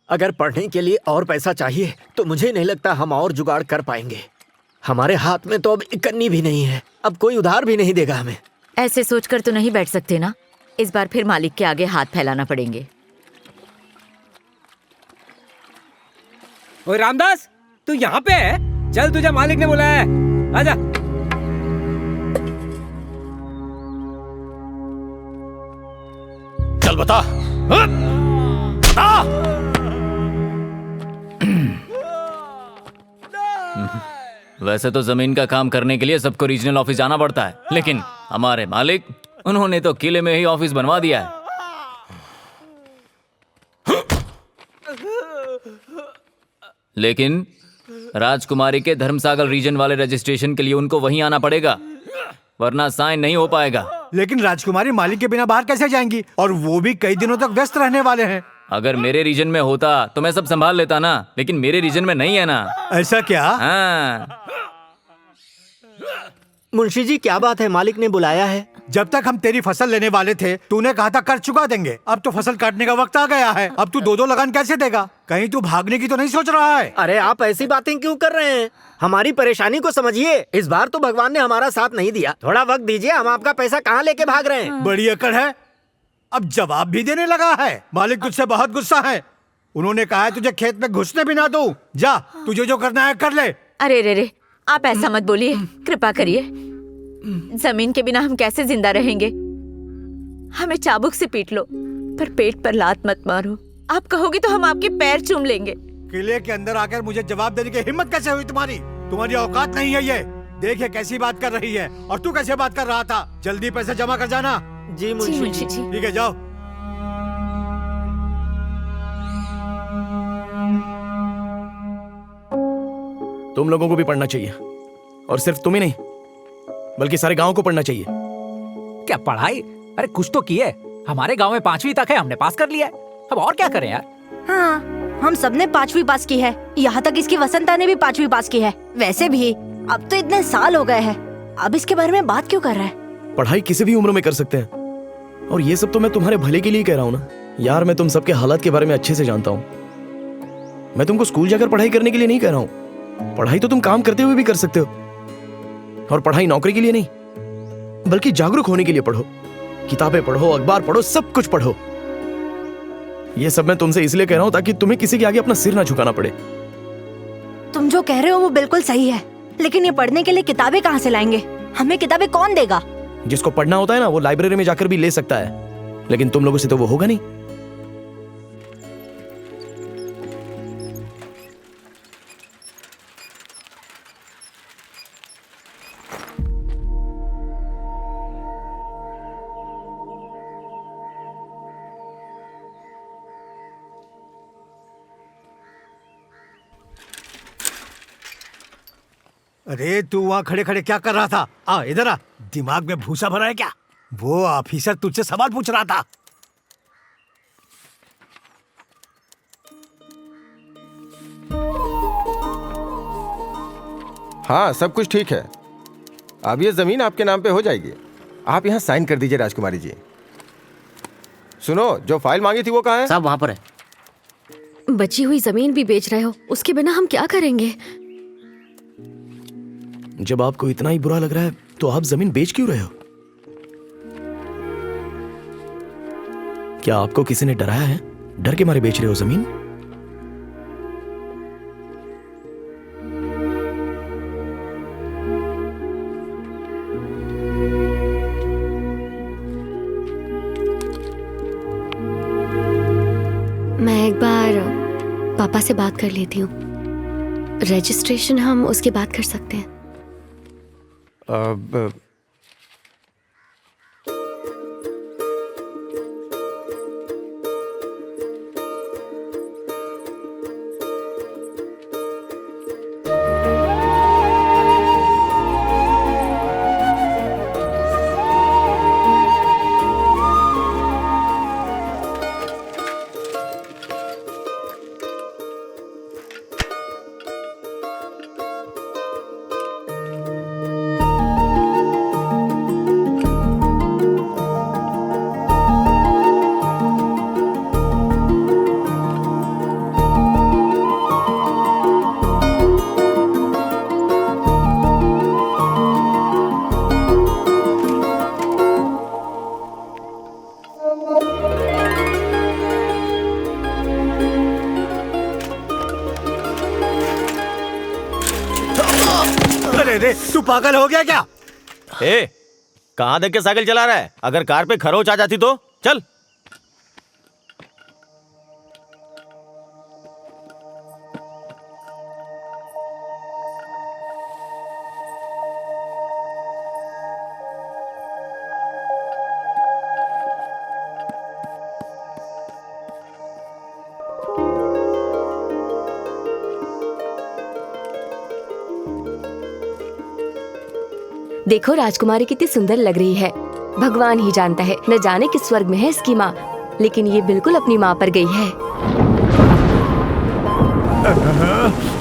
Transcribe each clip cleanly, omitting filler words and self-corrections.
अगर पढ़ने के लिए और पैसा चाहिए तो मुझे नहीं लगता हम और जुगाड़ कर पाएंगे। हमारे हाथ में तो अब इकन्नी भी नहीं है, अब कोई उधार भी नहीं देगा हमें। ऐसे सोचकर तो नहीं बैठ सकते ना, इस बार फिर मालिक के आगे हाथ फैलाना पड़ेंगे। ओए रामदास, तू यहाँ पे है? चल, तुझे मालिक ने बुलाया है, आजा। चल बता, बता। वैसे तो जमीन का काम करने के लिए सबको रीजनल ऑफिस जाना पड़ता है, लेकिन हमारे मालिक, उन्होंने तो किले में ही ऑफिस बनवा दिया है। लेकिन राजकुमारी के धर्मसागर रीजन वाले रजिस्ट्रेशन के लिए उनको वहीं आना पड़ेगा, वरना साइन नहीं हो पाएगा। लेकिन राजकुमारी मालिक के बिना बाहर कैसे जाएंगी, और वो भी कई दिनों तक व्यस्त रहने वाले हैं। अगर मेरे रीजन में होता तो मैं सब संभाल लेता ना, लेकिन मेरे रीजन में नहीं है ना। ऐसा क्या? हाँ। मुंशी जी क्या बात है, मालिक ने बुलाया है? जब तक हम तेरी फसल लेने वाले थे तूने कहा था कर चुका देंगे, अब तो फसल काटने का वक्त आ गया है, अब तू 2-2 लगान कैसे देगा? कहीं तू भागने की तो नहीं सोच रहा है? अरे आप ऐसी बातें क्यों कर रहे हैं? हमारी परेशानी को समझिए। इस बार तो भगवान ने हमारा साथ नहीं दिया, थोड़ा वक्त दीजिए, हम आपका पैसा कहाँ लेके भाग रहे हैं। बड़ी अकड़ है, अब जवाब भी देने लगा है। मालिक तुझसे बहुत गुस्सा है, उन्होंने कहा है तुझे खेत में घुसने भी ना दूं। जा, तुझे जो करना है कर ले। अरे रे रे, आप ऐसा मत बोलिए, कृपा करिए। जमीन के बिना हम कैसे जिंदा रहेंगे? हमें चाबुक से पीट लो, पर पेट पर लात मत मारो। आप कहोगे तो हम आपके पैर चूम लेंगे। किले के अंदर आकर मुझे जवाब देने की हिम्मत कैसे हुई तुम्हारी? तुम्हारी औकात नहीं है ये। देख ये कैसी बात कर रही है, और तू कैसे बात कर रहा था? जल्दी पैसे जमा कर जाना। जी मुंशी जी। ठीक है, जाओ। तुम लोगों को भी पढ़ना चाहिए, और सिर्फ तुम्हें नहीं बल्कि सारे गांव को पढ़ना चाहिए। क्या पढ़ाई? अरे कुछ तो की है। हमारे गांव में 5वीं तक है, हमने पास कर लिया है, अब और क्या करें यार। हाँ, हम सबने 5वीं पास की है, यहाँ तक इसकी वसंता ने भी 5वीं पास की है। वैसे भी अब तो इतने साल हो गए हैं, अब इसके बारे में बात क्यों कर रहा है? पढ़ाई किसी भी उम्र में कर सकते हैं, और ये सब तो मैं तुम्हारे भले के लिए कह रहा हूँ ना यार। मैं तुम सबके हालात के बारे में अच्छे से जानता हूँ। मैं तुमको स्कूल जाकर पढ़ाई करने के लिए नहीं कह रहा हूँ। पढ़ाई तो तुम काम करते हुए भी कर सकते हो, और पढ़ाई नौकरी के लिए नहीं बल्कि जागरूक होने के लिए पढ़ो। किताबें पढ़ो, अखबार पढ़ो, सब कुछ पढ़ो। ये सब मैं तुमसे इसलिए कह रहा हूँ ताकि तुम्हें किसी के आगे अपना सिर ना झुकाना पड़े। तुम जो कह रहे हो वो बिल्कुल सही है, लेकिन ये पढ़ने के लिए किताबें कहाँ से लाएंगे? हमें किताबें कौन देगा? जिसको पढ़ना होता है ना, वो लाइब्रेरी में जाकर भी ले सकता है, लेकिन तुम लोगों से तो वो होगा नहीं। अरे तू वहाँ खड़े खड़े क्या कर रहा था? आ इधर आ, दिमाग में भूसा भरा है क्या? वो ऑफिसर तुझसे सवाल पूछ रहा था। हाँ, सब कुछ ठीक है। अब ये जमीन आपके नाम पे हो जाएगी। आप यहाँ साइन कर दीजिए राजकुमारी जी। सुनो, जो फाइल मांगी थी वो कहाँ है? सब वहाँ पर है। बची हुई जमीन भी बेच रहे हो, उसके बिना हम क्या करेंगे? जब आपको इतना ही बुरा लग रहा है तो आप जमीन बेच क्यों रहे हो? क्या आपको किसी ने डराया है? डर के मारे बेच रहे हो जमीन? मैं एक बार पापा से बात कर लेती हूँ। रजिस्ट्रेशन हम उसके बाद कर सकते हैं। अरे रे, तू पागल हो गया क्या? ए, कहाँ देख के साइकिल चला रहा है? अगर कार पे खरोच आ जाती तो चल। देखो राजकुमारी कितनी सुंदर लग रही है। भगवान ही जानता है, न जाने किस स्वर्ग में है इसकी माँ, लेकिन ये बिल्कुल अपनी माँ पर गई है।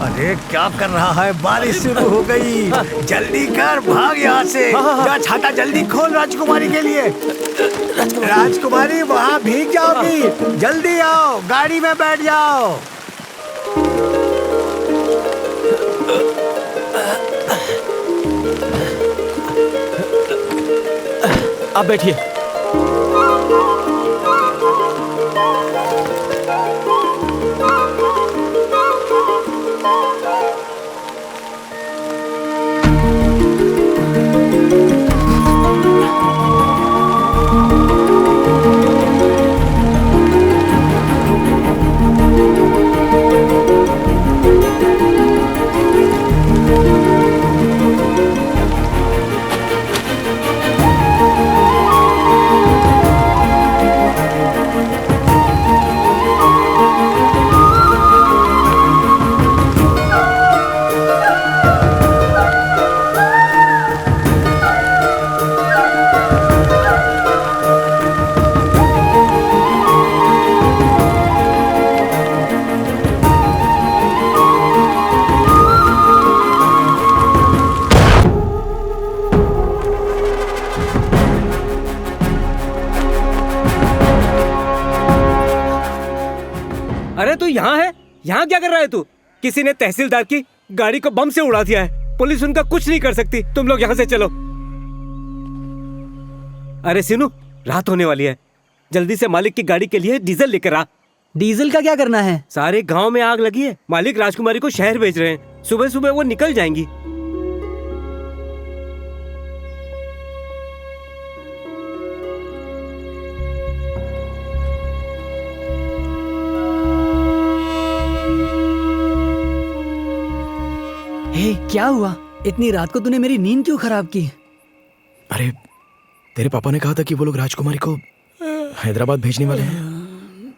अरे क्या कर रहा है? बारिश शुरू हो गई, जल्दी कर, भाग यहाँ से। जा छाता जल्दी खोल राजकुमारी के लिए। राजकुमारी वहाँ भीग जाओगी, जल्दी आओ, गाड़ी में बैठ जाओ। आप बैठिए। अरे तू यहाँ है? यहाँ क्या कर रहा है तू? किसी ने तहसीलदार की गाड़ी को बम से उड़ा दिया है। पुलिस उनका कुछ नहीं कर सकती। तुम लोग यहाँ से चलो। अरे सिनू, रात होने वाली है, जल्दी से मालिक की गाड़ी के लिए डीजल लेकर आ। डीजल का क्या करना है? सारे गांव में आग लगी है। मालिक राजकुमारी को शहर भेज रहे हैं। सुबह सुबह वो निकल जाएंगी। हे, क्या हुआ? इतनी रात को तूने मेरी नींद क्यों खराब की? अरे, तेरे पापा ने कहा था कि वो लोग राजकुमारी को हैदराबाद भेजने वाले हैं।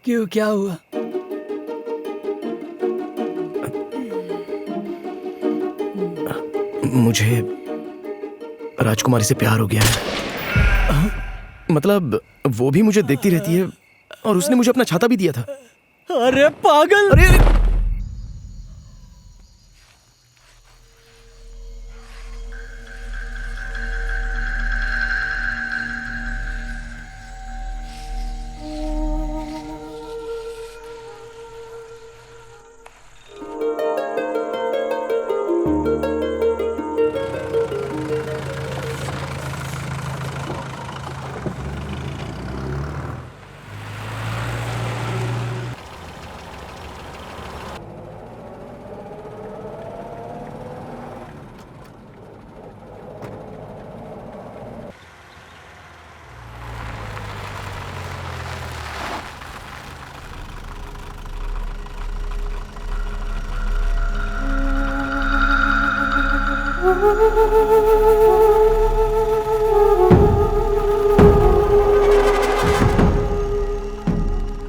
क्यों, क्या हुआ? मुझे राजकुमारी से प्यार हो गया है। मतलब वो भी मुझे देखती रहती है और उसने मुझे अपना छाता भी दिया था। अरे पागल! अरे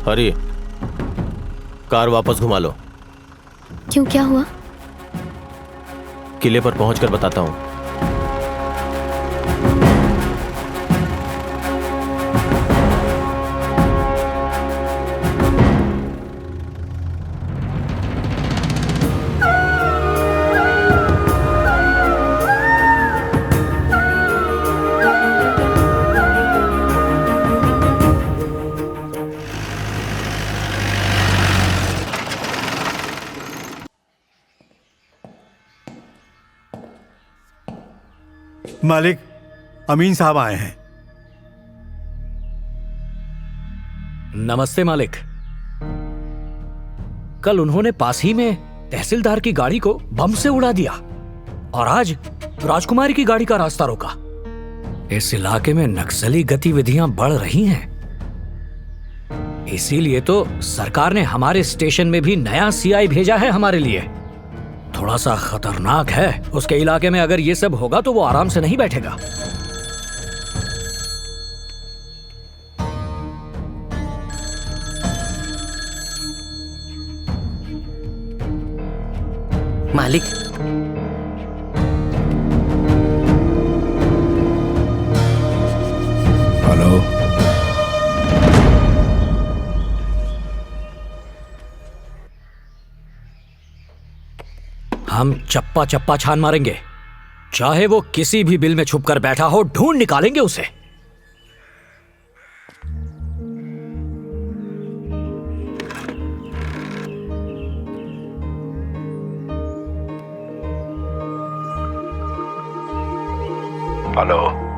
हरी, कार वापस घुमा लो। क्यों, क्या हुआ? किले पर पहुंचकर बताता हूं। मालिक, अमीन साहब आए हैं। नमस्ते मालिक। कल उन्होंने पास ही में तहसीलदार की गाड़ी को बम से उड़ा दिया। और आज राजकुमारी की गाड़ी का रास्ता रोका। इस इलाके में नक्सली गतिविधियां बढ़ रही हैं। इसीलिए तो सरकार ने हमारे स्टेशन में भी नया सीआई भेजा है हमारे लिए। थोड़ा सा खतरनाक है। उसके इलाके में अगर ये सब होगा तो वो आराम से नहीं बैठेगा। मालिक, हेलो। हम चप्पा चप्पा छान मारेंगे, चाहे वो किसी भी बिल में छुप कर बैठा हो, ढूंढ निकालेंगे उसे। हेलो।